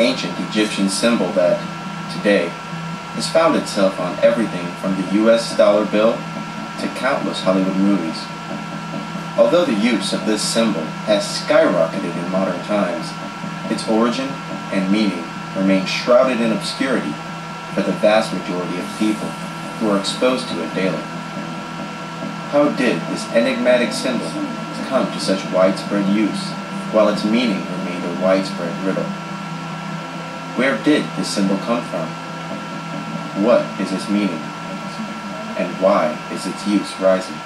ancient Egyptian symbol that, today, has found itself on everything from the US dollar bill to countless Hollywood movies. Although the use of this symbol has skyrocketed in modern times, its origin and meaning remain shrouded in obscurity for the vast majority of people who are exposed to it daily. How did this enigmatic symbol come to such widespread use, while its meaning remained a widespread riddle? Where did this symbol come from? What is its meaning? And why is its use rising?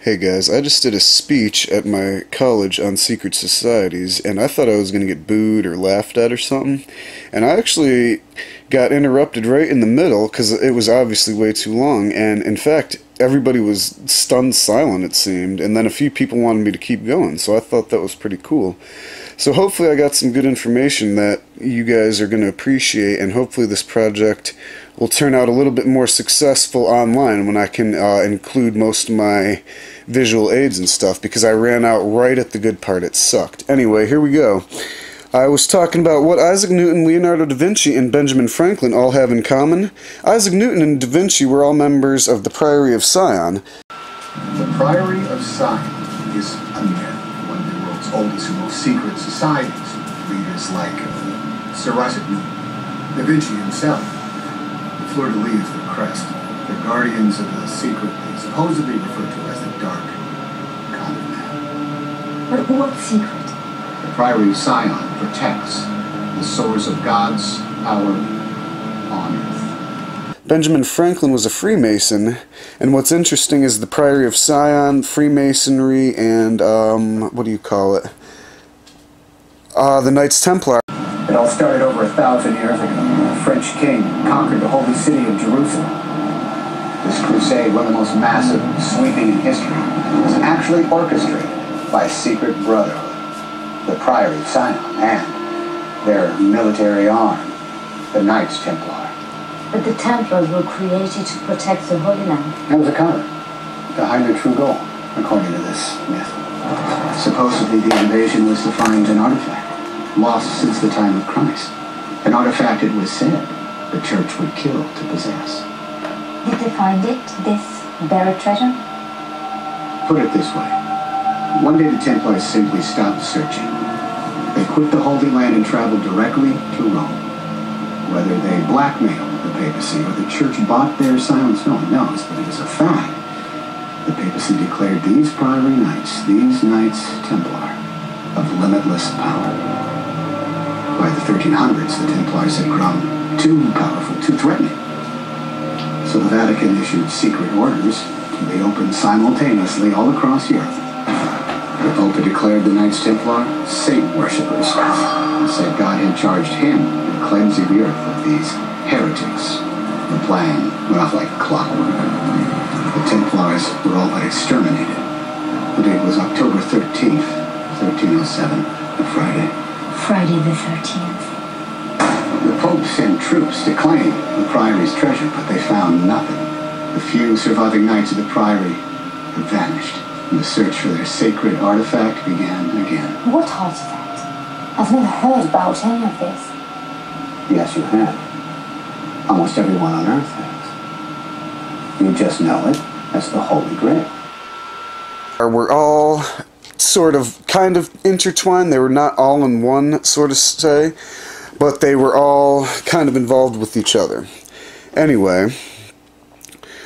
Hey guys, I just did a speech at my college on secret societies, and I thought I was going to get booed or laughed at or something, and I actually got interrupted right in the middle because it was obviously way too long, and in fact everybody was stunned silent, it seemed, and then a few people wanted me to keep going, so I thought that was pretty cool. So hopefully I got some good information that you guys are going to appreciate, and hopefully this project will turn out a little bit more successful online when I can include most of my visual aids and stuff, because I ran out right at the good part. It sucked. Anyway, here we go. I was talking about what Isaac Newton, Leonardo da Vinci, and Benjamin Franklin all have in common. Isaac Newton and da Vinci were all members of the Priory of Sion. The Priory of Sion is a myth, one of the world's oldest and most secret societies. Leaders like Sir Isaac Newton, da Vinci himself, the fleur-de-lis, the crest, the guardians of the secret they supposedly referred to as the Dark Continent. But what secret? The Priory of Sion protects the source of God's power on earth. Benjamin Franklin was a Freemason, and what's interesting is the Priory of Sion, Freemasonry, and, what do you call it? The Knights Templar. It all started over 1,000 years ago when a French king conquered the holy city of Jerusalem. This crusade, one of the most massive and sweeping in history, was actually orchestrated by a secret brotherhood, the Priory of Sion, and their military arm, the Knights Templar. But the Templars were created to protect the Holy Land. That was a cover behind their true goal, according to this myth. Supposedly the invasion was to find an artifact, lost since the time of Christ. An artifact, it was said, the church would kill to possess. Did they find it, this buried treasure? Put it this way. One day the Templars simply stopped searching. They quit the Holy Land and traveled directly to Rome. Whether they blackmailed the papacy or the church bought their silence, no one knows, but it is a fact. The papacy declared these Priory Knights, these Knights Templar, of limitless power. By the 1300s, the Templars had grown too powerful, too threatening. So the Vatican issued secret orders to be opened simultaneously all across Europe. The Pope had declared the Knights Templar saint worshippers, and said God had charged him to cleanse the earth of these heretics. The plan went off like clockwork. The Templars were all but exterminated. The date was October 13th, 1307, a Friday. Friday the 13th. The Pope sent troops to claim the Priory's treasure, but they found nothing. The few surviving knights of the Priory had vanished, and the search for their sacred artifact began again. What artifact? I've never heard about any of this. Yes, you have. Almost everyone on Earth has. You just know it as the Holy Grail. We're all sort of, kind of intertwined. They were not all in one, sort of say, but they were all kind of involved with each other. Anyway,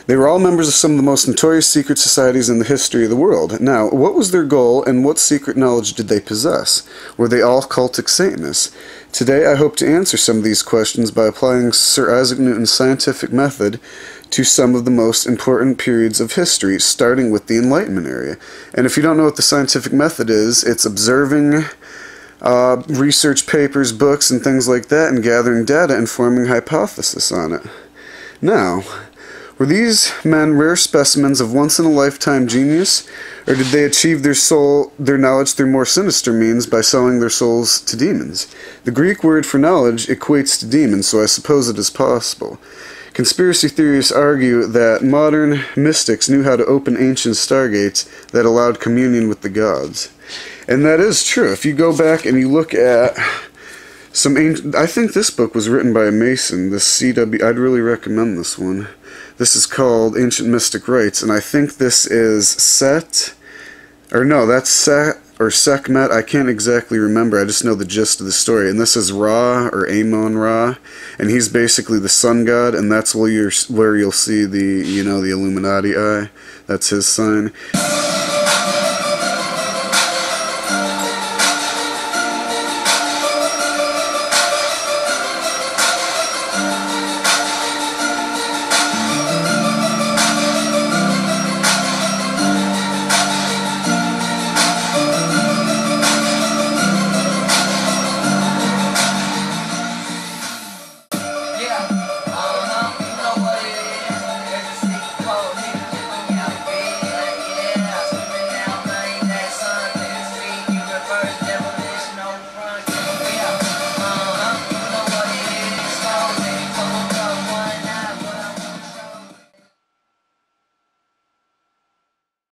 they were all members of some of the most notorious secret societies in the history of the world. Now, what was their goal, and what secret knowledge did they possess? Were they all cultic Satanists? Today, I hope to answer some of these questions by applying Sir Isaac Newton's scientific method to some of the most important periods of history, starting with the Enlightenment era. And if you don't know what the scientific method is, it's observing research papers, books, and things like that, and gathering data and forming hypothesis on it. Now, were these men rare specimens of once-in-a-lifetime genius, or did they achieve their knowledge through more sinister means by selling their souls to demons? The Greek word for knowledge equates to demons, so I suppose it is possible. Conspiracy theorists argue that modern mystics knew how to open ancient stargates that allowed communion with the gods. And that is true. If you go back and you look at some ancient... I think this book was written by a Mason, this C.W. I'd really recommend this one. This is called Ancient Mystic Rites, and I think this is Set... Or no, that's Set or Sekhmet. I can't exactly remember. I just know the gist of the story. And this is Ra, or Amon-Ra, and he's basically the sun god, and that's where you'll see the, the Illuminati eye. That's his sign.